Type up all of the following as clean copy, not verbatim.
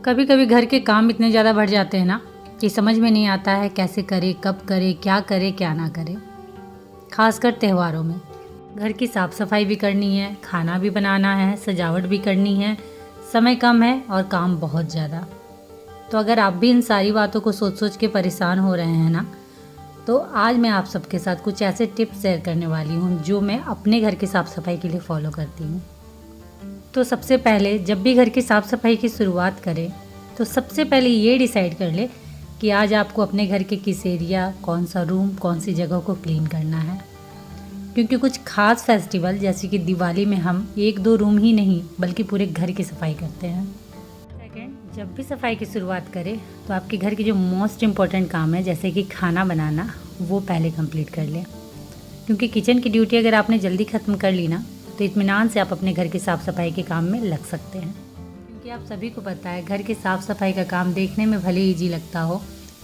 कभी कभी घर के काम इतने ज़्यादा बढ़ जाते हैं ना कि समझ में नहीं आता है कैसे करे, कब करे, क्या ना करे। खासकर त्योहारों में घर की साफ़ सफाई भी करनी है, खाना भी बनाना है, सजावट भी करनी है, समय कम है और काम बहुत ज़्यादा। तो अगर आप भी इन सारी बातों को सोच सोच के परेशान हो रहे हैं ना, तो आज मैं आप सबके साथ कुछ ऐसे टिप्स शेयर करने वाली हूँ जो मैं अपने घर की साफ़ सफाई के लिए फॉलो करती हूँ। तो सबसे पहले जब भी घर की साफ़ सफाई की शुरुआत करें तो सबसे पहले ये डिसाइड कर ले कि आज आपको अपने घर के किस एरिया, कौन सा रूम, कौन सी जगह को क्लीन करना है। क्योंकि कुछ खास फेस्टिवल जैसे कि दिवाली में हम 1-2 रूम ही नहीं बल्कि पूरे घर की सफाई करते हैं। सेकंड, जब भी सफाई की शुरुआत करें तो आपके घर के जो मोस्ट इम्पॉर्टेंट काम है जैसे कि खाना बनाना, वो पहले कंप्लीट कर लें। क्योंकि किचन की ड्यूटी अगर आपने जल्दी ख़त्म कर ली ना तो इत्मीनान से आप अपने घर की साफ़ सफाई के काम में लग सकते हैं। क्योंकि आप सभी को पता है घर की साफ़ सफाई का काम देखने में भले ईजी लगता हो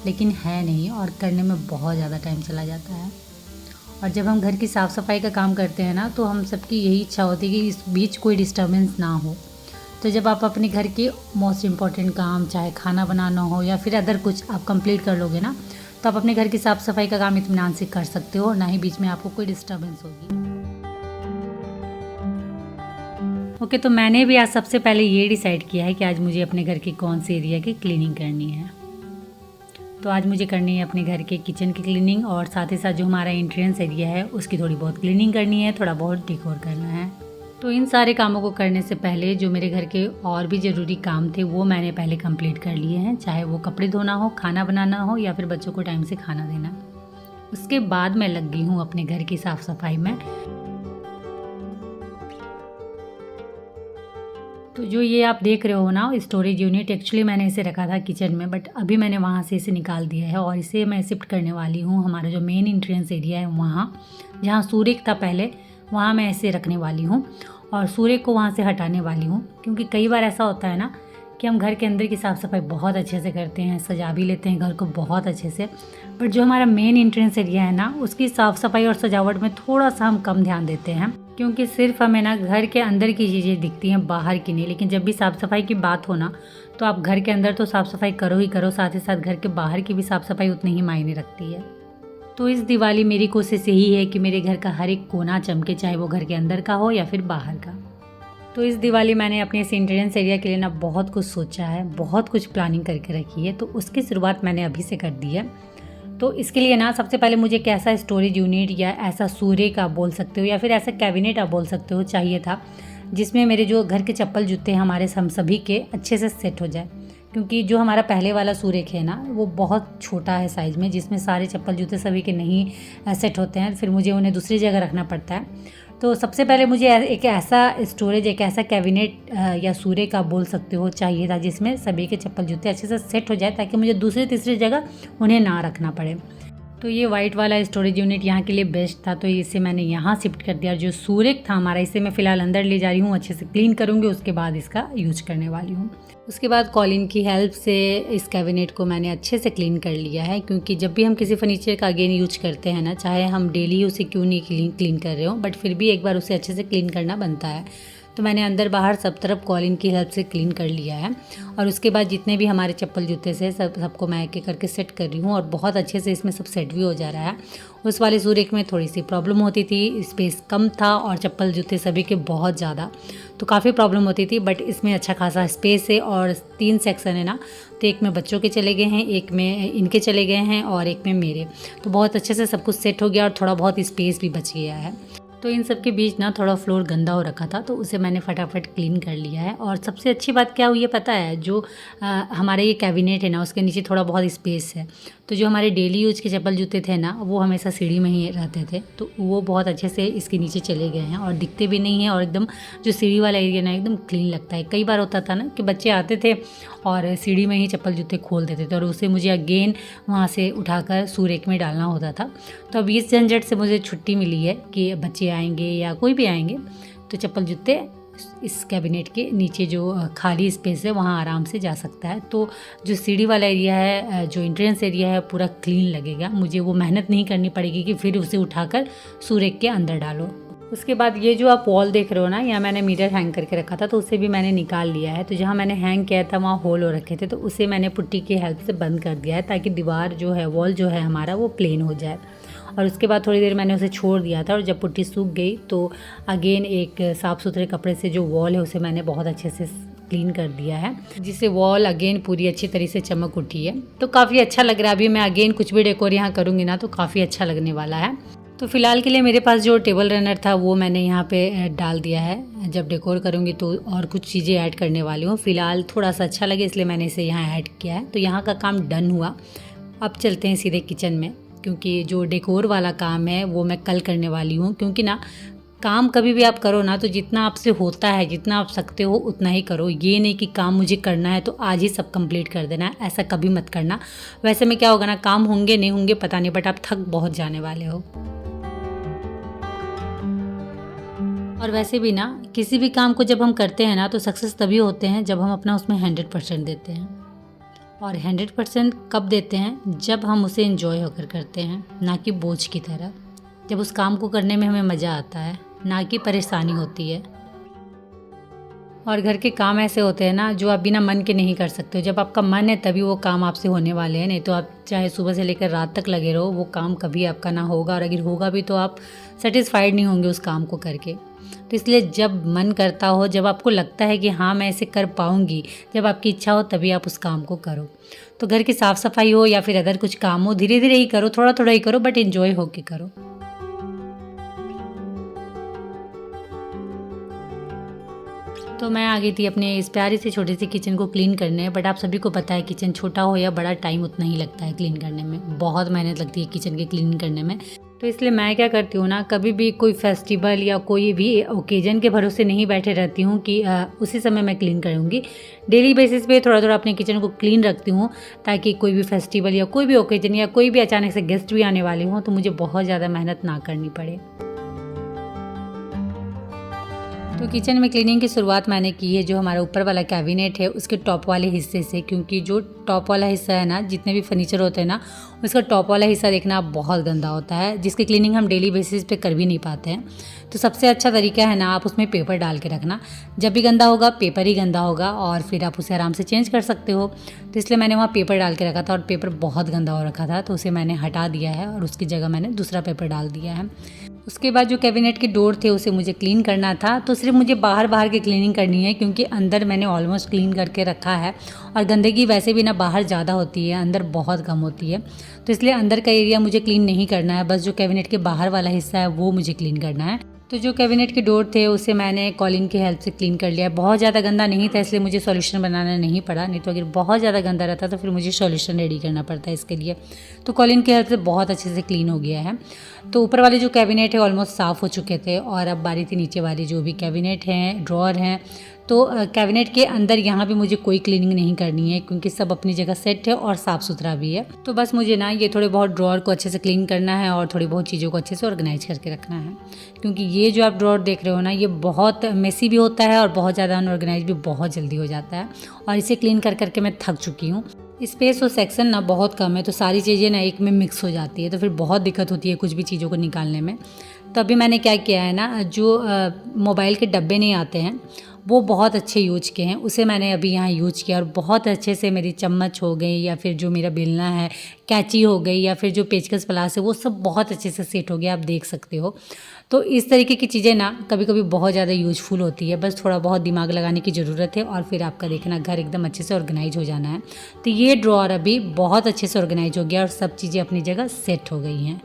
लेकिन है नहीं, और करने में बहुत ज़्यादा टाइम चला जाता है। और जब हम घर की साफ़ सफाई का काम करते हैं ना तो हम सबकी यही इच्छा होती है कि इस बीच कोई डिस्टर्बेंस ना हो। तो जब आप अपने घर के मोस्ट इम्पॉर्टेंट काम, चाहे खाना बनाना हो या फिर अदर कुछ, आप कंप्लीट कर लोगे ना तो आप अपने घर की साफ़ सफाई का काम इत्मीनान से कर सकते हो और ना ही बीच में आपको कोई डिस्टर्बेंस होगी। ओके, तो मैंने भी आज सबसे पहले ये डिसाइड किया है कि आज मुझे अपने घर के कौन से एरिया की क्लीनिंग करनी है। तो आज मुझे करनी है अपने घर के किचन की क्लीनिंग और साथ ही साथ जो हमारा एंट्रेंस एरिया है उसकी थोड़ी बहुत क्लीनिंग करनी है, थोड़ा बहुत डेकोर करना है। तो इन सारे कामों को करने से पहले जो मेरे घर के और भी ज़रूरी काम थे वो मैंने पहले कंप्लीट कर लिए हैं, चाहे वो कपड़े धोना हो, खाना बनाना हो या फिर बच्चों को टाइम से खाना देना। उसके बाद मैं लग गई हूँ अपने घर की साफ़ सफाई में। तो जो ये आप देख रहे हो ना स्टोरेज यूनिट, एक्चुअली मैंने इसे रखा था किचन में, बट अभी मैंने वहाँ से इसे निकाल दिया है और इसे मैं शिफ्ट करने वाली हूँ हमारा जो मेन एंट्रेंस एरिया है वहाँ, जहाँ सूर्य था पहले, वहाँ मैं इसे रखने वाली हूँ और सूर्य को वहाँ से हटाने वाली हूँ। क्योंकि कई बार ऐसा होता है ना कि हम घर के अंदर की साफ़ सफाई बहुत अच्छे से करते हैं, सजा भी लेते हैं घर को बहुत अच्छे से, बट जो हमारा मेन एंट्रेंस एरिया है ना उसकी साफ़ सफाई और सजावट में थोड़ा सा हम कम ध्यान देते हैं। क्योंकि सिर्फ हमें ना घर के अंदर की चीज़ें दिखती हैं, बाहर की नहीं। लेकिन जब भी साफ़ सफाई की बात हो ना तो आप घर के अंदर तो साफ़ सफाई करो ही करो, साथ ही साथ घर के बाहर की भी साफ़ सफाई उतनी ही मायने रखती है। तो इस दिवाली मेरी कोशिश यही है कि मेरे घर का हर एक कोना चमके, चाहे वो घर के अंदर का हो या फिर बाहर का। तो इस दिवाली मैंने अपने इस एंट्रेंस एरिया के लिए ना बहुत कुछ सोचा है, बहुत कुछ प्लानिंग करके रखी है। तो उसकी शुरुआत मैंने अभी से कर दी है। तो इसके लिए ना सबसे पहले मुझे एक ऐसा स्टोरेज यूनिट या ऐसा सूर्य का बोल सकते हो या फिर ऐसा कैबिनेट आप बोल सकते हो चाहिए था, जिसमें मेरे जो घर के चप्पल जूते हमारे हम सभी के अच्छे से सेट हो जाए। क्योंकि जो हमारा पहले वाला सूर्य है ना वो बहुत छोटा है साइज़ में, जिसमें सारे चप्पल जूते सभी के नहीं सेट होते हैं, फिर मुझे उन्हें दूसरी जगह रखना पड़ता है। तो सबसे पहले मुझे एक ऐसा स्टोरेज, एक ऐसा कैबिनेट या सूर्य का बोल सकते हो चाहिए था, जिसमें सभी के चप्पल जूते अच्छे से सेट हो जाए ताकि मुझे दूसरी तीसरी जगह उन्हें ना रखना पड़े। तो ये वाइट वाला स्टोरेज यूनिट यहाँ के लिए बेस्ट था, तो इसे मैंने यहाँ शिफ्ट कर दिया। जो सूर्य था हमारा इसे मैं फ़िलहाल अंदर ले जा रही हूँ, अच्छे से क्लीन करूँगी, उसके बाद इसका यूज करने वाली हूँ। उसके बाद कॉलिन की हेल्प से इस कैबिनेट को मैंने अच्छे से क्लीन कर लिया है। क्योंकि जब भी हम किसी फर्नीचर का अगेन यूज करते हैं ना, चाहे हम डेली उसे क्यों नहीं क्लीन कर रहे हो, बट फिर भी एक बार उसे अच्छे से क्लीन करना बनता है। तो मैंने अंदर बाहर सब तरफ कॉलिन की हेल्प से क्लीन कर लिया है। और उसके बाद जितने भी हमारे चप्पल जूते से सबको मैं एक एक करके सेट कर रही हूँ और बहुत अच्छे से इसमें सब सेट भी हो जा रहा है। उस वाले सूर्य में थोड़ी सी प्रॉब्लम होती थी, स्पेस कम था और चप्पल जूते सभी के बहुत ज़्यादा, तो काफ़ी प्रॉब्लम होती थी। बट इसमें अच्छा खासा स्पेस है और 3 सेक्शन है ना, तो एक में बच्चों के चले गए हैं, एक में इनके चले गए हैं और एक में मेरे। तो बहुत अच्छे से सब कुछ सेट हो गया और थोड़ा बहुत स्पेस भी बच गया है। तो इन सब के बीच ना थोड़ा फ्लोर गंदा हो रखा था, तो उसे मैंने फटाफट क्लीन कर लिया है। और सबसे अच्छी बात क्या हुई है पता है, जो हमारे ये कैबिनेट है ना उसके नीचे थोड़ा बहुत स्पेस है। तो जो हमारे डेली यूज के चप्पल जूते थे ना वो हमेशा सीढ़ी में ही रहते थे, तो वो बहुत अच्छे से इसके नीचे चले गए हैं और दिखते भी नहीं हैं। और एकदम जो सीढ़ी वाला एरिया ना एकदम क्लीन लगता है। कई बार होता था ना कि बच्चे आते थे और सीढ़ी में ही चप्पल जूते खोल देते थे और उसे मुझे अगेन वहाँ से उठाकर सूरेक में डालना होता था। तो अब इस झंझट से मुझे छुट्टी मिली है कि बच्चे आएंगे या कोई भी आएंगे तो चप्पल जूते इस कैबिनेट के नीचे जो खाली स्पेस है वहाँ आराम से जा सकता है। तो जो सीढ़ी वाला एरिया है, जो एंट्रेंस एरिया है, पूरा क्लीन लगेगा। मुझे वो मेहनत नहीं करनी पड़ेगी कि फिर उसे उठाकर सूर्य के अंदर डालो। उसके बाद ये जो आप वॉल देख रहे हो ना, यहाँ मैंने मिरर हैंग करके रखा था, तो उसे भी मैंने निकाल लिया है। तो जहाँ मैंने हैंग किया था वहाँ होल हो रखे थे, तो उसे मैंने पुट्टी की हेल्प से बंद कर दिया है, ताकि दीवार जो है, वॉल जो है हमारा, वो प्लेन हो जाए। और उसके बाद थोड़ी देर मैंने उसे छोड़ दिया था, और जब पुट्टी सूख गई तो अगेन एक साफ़ सुथरे कपड़े से जो वॉल है उसे मैंने बहुत अच्छे से क्लीन कर दिया है, जिससे वॉल अगेन पूरी अच्छी तरह से चमक उठी है। तो काफ़ी अच्छा लग रहा है। अभी मैं अगेन कुछ भी डेकोर यहाँ करूँगी ना, तो काफ़ी अच्छा लगने वाला है। तो फ़िलहाल के लिए मेरे पास जो टेबल रनर था वो मैंने यहाँ पे डाल दिया है। जब डेकोर करूँगी तो और कुछ चीज़ें ऐड करने वाली हूँ। फ़िलहाल थोड़ा सा अच्छा लगे इसलिए मैंने इसे यहाँ ऐड किया है। तो यहाँ का काम डन हुआ। अब चलते हैं सीधे किचन में, क्योंकि जो डेकोर वाला काम है वो मैं कल करने वाली हूँ। क्योंकि ना, काम कभी भी आप करो ना, तो जितना आपसे होता है, जितना आप सकते हो उतना ही करो। ये नहीं कि काम मुझे करना है तो आज ही सब कंप्लीट कर देना है, ऐसा कभी मत करना। वैसे में क्या होगा ना, काम होंगे नहीं होंगे पता नहीं, बट आप थक बहुत जाने वाले हो। और वैसे भी ना, किसी भी काम को जब हम करते हैं ना, तो सक्सेस तभी होते हैं जब हम अपना उसमें 100% देते हैं। और 100% कब देते हैं? जब हम उसे एंजॉय होकर करते हैं, ना कि बोझ की तरह। जब उस काम को करने में हमें मज़ा आता है, ना कि परेशानी होती है। और घर के काम ऐसे होते हैं ना, जो आप बिना मन के नहीं कर सकते हो। जब आपका मन है तभी वो काम आपसे होने वाले हैं, नहीं तो आप चाहे सुबह से लेकर रात तक लगे रहो, वो काम कभी आपका ना होगा। और अगर होगा भी तो आप सेटिस्फाइड नहीं होंगे उस काम को करके। तो इसलिए जब मन करता हो, जब आपको लगता है कि हाँ मैं इसे कर पाऊँगी, जब आपकी इच्छा हो तभी आप उस काम को करो। तो घर की साफ़ सफाई हो या फिर अदर कुछ काम हो, धीरे धीरे ही करो, थोड़ा थोड़ा ही करो, बट एंजॉय होके करो। तो मैं आ गई थी अपने इस प्यारी सी छोटी सी किचन को क्लीन करने। बट आप सभी को पता है, किचन छोटा हो या बड़ा, टाइम उतना ही लगता है क्लीन करने में। बहुत मेहनत लगती है किचन के क्लीन करने में। तो इसलिए मैं क्या करती हूँ ना, कभी भी कोई फेस्टिवल या कोई भी ओकेजन के भरोसे नहीं बैठे रहती हूँ कि उसी समय मैं क्लीन करूँगी। डेली बेसिस पे थोड़ा थोड़ा अपने किचन को क्लीन रखती हूँ, ताकि कोई भी फेस्टिवल या कोई भी ओकेजन या कोई भी अचानक से गेस्ट भी आने वाले हों तो मुझे बहुत ज़्यादा मेहनत ना करनी पड़े। तो किचन में क्लीनिंग की शुरुआत मैंने की है जो हमारा ऊपर वाला कैबिनेट है उसके टॉप वाले हिस्से से, क्योंकि जो टॉप वाला हिस्सा है ना, जितने भी फर्नीचर होते हैं ना, उसका टॉप वाला हिस्सा देखना बहुत गंदा होता है, जिसकी क्लीनिंग हम डेली बेसिस पे कर भी नहीं पाते हैं। तो सबसे अच्छा तरीका है ना, आप उसमें पेपर डाल के रखना। जब भी गंदा होगा, पेपर ही गंदा होगा, और फिर आप उसे आराम से चेंज कर सकते हो। तो इसलिए मैंने वहाँ पेपर डाल के रखा था, और पेपर बहुत गंदा हो रखा था, तो उसे मैंने हटा दिया है और उसकी जगह मैंने दूसरा पेपर डाल दिया है। उसके बाद जो कैबिनेट के डोर थे उसे मुझे क्लीन करना था। तो सिर्फ मुझे बाहर बाहर की क्लीनिंग करनी है, क्योंकि अंदर मैंने ऑलमोस्ट क्लीन करके रखा है, और गंदगी वैसे भी ना बाहर ज़्यादा होती है, अंदर बहुत कम होती है। तो इसलिए अंदर का एरिया मुझे क्लीन नहीं करना है, बस जो कैबिनेट के बाहर वाला हिस्सा है वो मुझे क्लीन करना है। तो जो कैबिनेट के डोर थे उसे मैंने कॉलिन की हेल्प से क्लीन कर लिया। बहुत ज़्यादा गंदा नहीं था, इसलिए मुझे सॉल्यूशन बनाना नहीं पड़ा, नहीं तो अगर बहुत ज़्यादा गंदा रहता तो फिर मुझे सॉल्यूशन रेडी करना पड़ता है इसके लिए। तो कॉलिन की हेल्प से बहुत अच्छे से क्लीन हो गया है। तो ऊपर वाले जो कैबिनेट है ऑलमोस्ट साफ़ हो चुके थे, और अब बारी थी नीचे वाली जो भी कैबिनेट हैं, ड्रॉर हैं। तो कैबिनेट के अंदर यहाँ भी मुझे कोई क्लीनिंग नहीं करनी है, क्योंकि सब अपनी जगह सेट है और साफ़ सुथरा भी है। तो बस मुझे ना ये थोड़े बहुत ड्रॉर को अच्छे से क्लीन करना है, और थोड़ी बहुत चीज़ों को अच्छे से ऑर्गेनाइज करके रखना है, क्योंकि ये जो आप ड्रॉर देख रहे हो ना, ये बहुत मेसी भी होता है और बहुत ज़्यादा अनऑर्गेनाइज भी बहुत जल्दी हो जाता है, और इसे क्लीन कर करके मैं थक चुकी हूँ। स्पेस और सेक्शन ना बहुत कम है, तो सारी चीज़ें ना एक में मिक्स हो जाती है, तो फिर बहुत दिक्कत होती है कुछ भी चीज़ों को निकालने में। तो अभी मैंने क्या किया है ना, जो मोबाइल के डब्बे नहीं आते हैं वो बहुत अच्छे यूज के हैं, उसे मैंने अभी यहाँ यूज किया, और बहुत अच्छे से मेरी चम्मच हो गई, या फिर जो मेरा बेलना है, कैंची हो गई, या फिर जो पेचकस प्लास है, वो सब बहुत अच्छे से सेट हो गया, आप देख सकते हो। तो इस तरीके की चीज़ें ना कभी कभी बहुत ज़्यादा यूजफुल होती है, बस थोड़ा बहुत दिमाग लगाने की ज़रूरत है, और फिर आपका देखना घर एकदम अच्छे से ऑर्गेनाइज हो जाना है। तो ये ड्रॉअर अभी बहुत अच्छे से ऑर्गेनाइज हो गया, और सब चीज़ें अपनी जगह सेट हो गई हैं।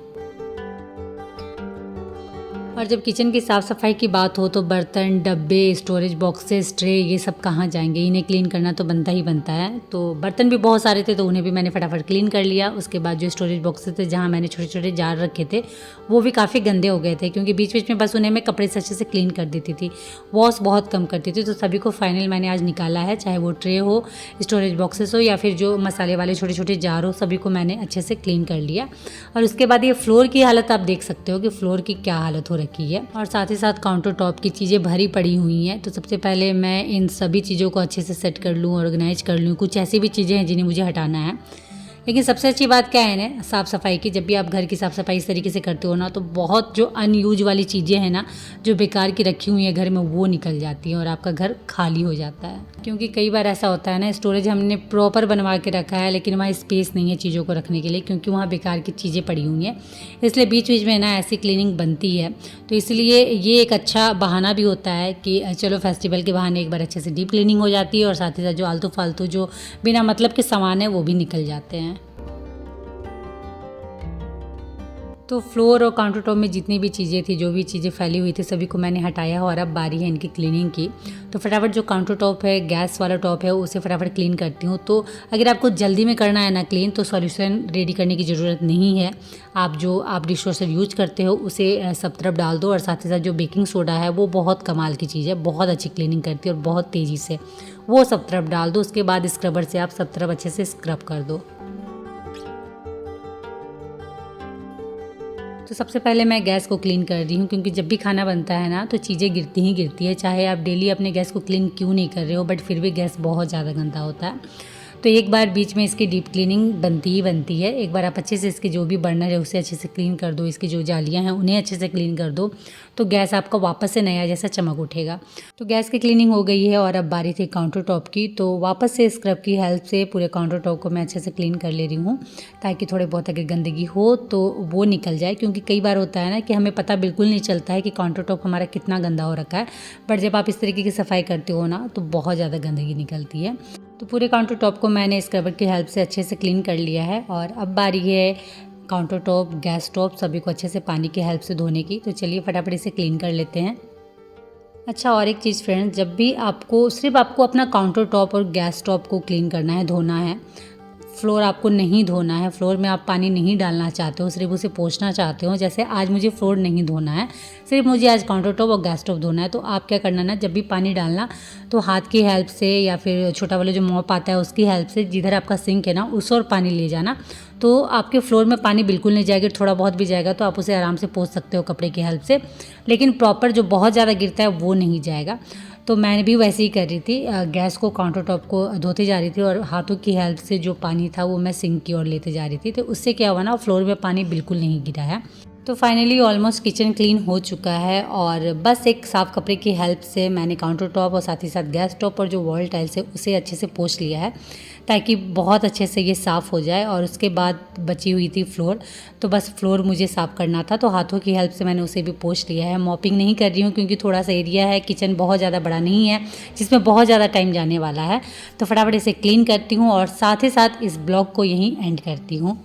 और जब किचन की साफ़ सफाई की बात हो तो बर्तन, डब्बे, स्टोरेज बॉक्सेस, ट्रे, ये सब कहाँ जाएंगे, इन्हें क्लीन करना तो बनता ही बनता है। तो बर्तन भी बहुत सारे थे, तो उन्हें भी मैंने फटाफट क्लीन कर लिया। उसके बाद जो स्टोरेज बॉक्सेस थे, जहाँ मैंने छोटे छोटे जार रखे थे, वो भी काफ़ी गंदे हो गए थे, क्योंकि बीच बीच में बस उन्हें मैं कपड़े से अच्छे से क्लीन कर देती थी, वॉश बहुत कम करती थी। तो सभी को फाइनल मैंने आज निकाला है, चाहे वो ट्रे हो, स्टोरेज बॉक्सेस हो, या फिर जो मसाले वाले छोटे छोटे जार हो, सभी को मैंने अच्छे से क्लीन कर लिया। और उसके बाद ये फ्लोर की हालत आप देख सकते हो कि फ्लोर की क्या हालत हो रखी है, और साथ ही साथ काउंटर टॉप की चीज़ें भरी पड़ी हुई हैं। तो सबसे पहले मैं इन सभी चीज़ों को अच्छे से सेट कर लूँ, ऑर्गेनाइज कर लूँ। कुछ ऐसी भी चीज़ें हैं जिन्हें मुझे हटाना है। लेकिन सबसे अच्छी बात क्या है ना साफ़ सफाई की, जब भी आप घर की साफ़ सफाई इस तरीके से करते हो ना तो बहुत जो अनयूज वाली चीज़ें हैं ना जो बेकार की रखी हुई हैं घर में वो निकल जाती हैं और आपका घर खाली हो जाता है। क्योंकि कई बार ऐसा होता है ना स्टोरेज हमने प्रॉपर बनवा के रखा है लेकिन वहाँ स्पेस नहीं है चीज़ों को रखने के लिए, क्योंकि वहाँ बेकार की चीज़ें पड़ी हुई हैं। इसलिए बीच बीच में ना ऐसी क्लीनिंग बनती है। तो इसलिए ये एक अच्छा बहाना भी होता है कि चलो फेस्टिवल के बहाने एक बार अच्छे से डीप क्लीनिंग हो जाती है और साथ ही साथ जो आलतू फालतू जो बिना मतलब के सामान है वो भी निकल जाते हैं। तो फ्लोर और काउंटर टॉप में जितनी भी चीज़ें थी, जो भी चीज़ें फैली हुई थी, सभी को मैंने हटाया और अब बारी है इनकी क्लीनिंग की। तो फटाफट जो काउंटर टॉप है, गैस वाला टॉप है, उसे फटाफट क्लीन करती हूँ। तो अगर आपको जल्दी में करना है ना क्लीन तो सॉल्यूशन रेडी करने की ज़रूरत नहीं है। आप डिश वॉशर यूज करते हो उसे सब तरफ डाल दो और साथ ही साथ जो बेकिंग सोडा है वो बहुत कमाल की चीज़ है, बहुत अच्छी क्लीनिंग करती है और बहुत तेज़ी से, वो सब तरफ डाल दो। उसके बाद स्क्रबर से आप सब तरफ अच्छे से स्क्रब कर दो। तो सबसे पहले मैं गैस को क्लीन कर रही हूँ, क्योंकि जब भी खाना बनता है ना तो चीज़ें गिरती ही गिरती है, चाहे आप डेली अपने गैस को क्लीन क्यों नहीं कर रहे हो, बट फिर भी गैस बहुत ज़्यादा गंदा होता है। तो एक बार बीच में इसकी डीप क्लीनिंग बनती ही बनती है। एक बार आप अच्छे से इसके जो भी बर्नर है उसे अच्छे से क्लीन कर दो, इसकी जो जालियाँ हैं उन्हें अच्छे से क्लीन कर दो, तो गैस आपका वापस से नया जैसा चमक उठेगा। तो गैस की क्लीनिंग हो गई है और अब बारी थी काउंटर टॉप की। तो वापस से स्क्रब की हेल्प से पूरे काउंटर टॉप को मैं अच्छे से क्लीन कर ले रही हूँ, ताकि थोड़े बहुत अगर गंदगी हो तो वो निकल जाए। क्योंकि कई बार होता है ना कि हमें पता बिल्कुल नहीं चलता है कि काउंटर टॉप हमारा कितना गंदा हो रखा है, बट जब आप इस तरीके की सफाई करते हो ना तो बहुत ज़्यादा गंदगी निकलती है। तो पूरे काउंटर टॉप को मैंने स्क्रबर की हेल्प से अच्छे से क्लीन कर लिया है और अब बारी है काउंटर टॉप, गैस टॉप सभी को अच्छे से पानी की हेल्प से धोने की। तो चलिए फटाफट इसे क्लीन कर लेते हैं। अच्छा, और एक चीज़ फ्रेंड्स, जब भी सिर्फ आपको अपना काउंटर टॉप और गैस टॉप को क्लीन करना है, धोना है, फ्लोर आपको नहीं धोना है, फ्लोर में आप पानी नहीं डालना चाहते हो, सिर्फ उसे पोंछना चाहते हो, जैसे आज मुझे फ्लोर नहीं धोना है, सिर्फ मुझे आज काउंटर टॉप और गैस टॉप धोना है, तो आप क्या करना ना, जब भी पानी डालना तो हाथ की हेल्प से या फिर छोटा वाला जो मॉप आता है उसकी हेल्प से जिधर आपका सिंक है ना उस और पानी ले जाना, तो आपके फ्लोर में पानी बिल्कुल नहीं जाएगा। थोड़ा बहुत भी जाएगा तो आप उसे आराम से पोंछ सकते हो कपड़े की हेल्प से, लेकिन प्रॉपर जो बहुत ज़्यादा गिरता है वो नहीं जाएगा। तो मैंने भी वैसे ही कर रही थी, गैस को काउंटर टॉप को धोते जा रही थी और हाथों की हेल्प से जो पानी था वो मैं सिंक की ओर लेते जा रही थी। तो उससे क्या हुआ ना, फ्लोर में पानी बिल्कुल नहीं गिरा है। तो फाइनली ऑलमोस्ट किचन क्लीन हो चुका है और बस एक साफ़ कपड़े की हेल्प से मैंने काउंटर टॉप और साथ ही साथ गैस टॉप और जो वॉल टाइल्स है उसे अच्छे से पोंछ लिया है, ताकि बहुत अच्छे से ये साफ़ हो जाए। और उसके बाद बची हुई थी फ्लोर, तो बस फ्लोर मुझे साफ़ करना था, तो हाथों की हेल्प से मैंने उसे भी पोंछ लिया है। मॉपिंग नहीं कर रही हूँ क्योंकि थोड़ा सा एरिया है, किचन बहुत ज़्यादा बड़ा नहीं है जिसमें बहुत ज़्यादा टाइम जाने वाला है। तो फटाफट इसे क्लीन करती हूँ और साथ ही साथ इस ब्लॉग को यहीं एंड करती हूँ,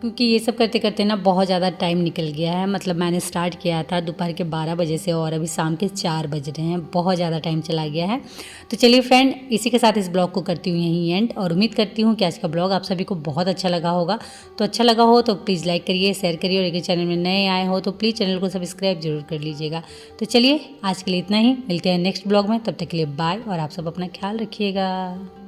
क्योंकि ये सब करते करते ना बहुत ज़्यादा टाइम निकल गया है। मतलब मैंने स्टार्ट किया था दोपहर के 12 बजे से और अभी शाम के 4 बज रहे हैं, बहुत ज़्यादा टाइम चला गया है। तो चलिए फ्रेंड, इसी के साथ इस ब्लॉग को करती हूँ यहीं एंड, और उम्मीद करती हूँ कि आज का ब्लॉग आप सभी को बहुत अच्छा लगा होगा। तो अच्छा लगा हो तो प्लीज़ लाइक करिए, शेयर करिए, और अगर चैनल में नए आए हो तो प्लीज़ चैनल को सब्सक्राइब जरूर कर लीजिएगा। तो चलिए आज के लिए इतना ही, मिलते हैं नेक्स्ट ब्लॉग में, तब तक के लिए बाय और आप सब अपना ख्याल रखिएगा।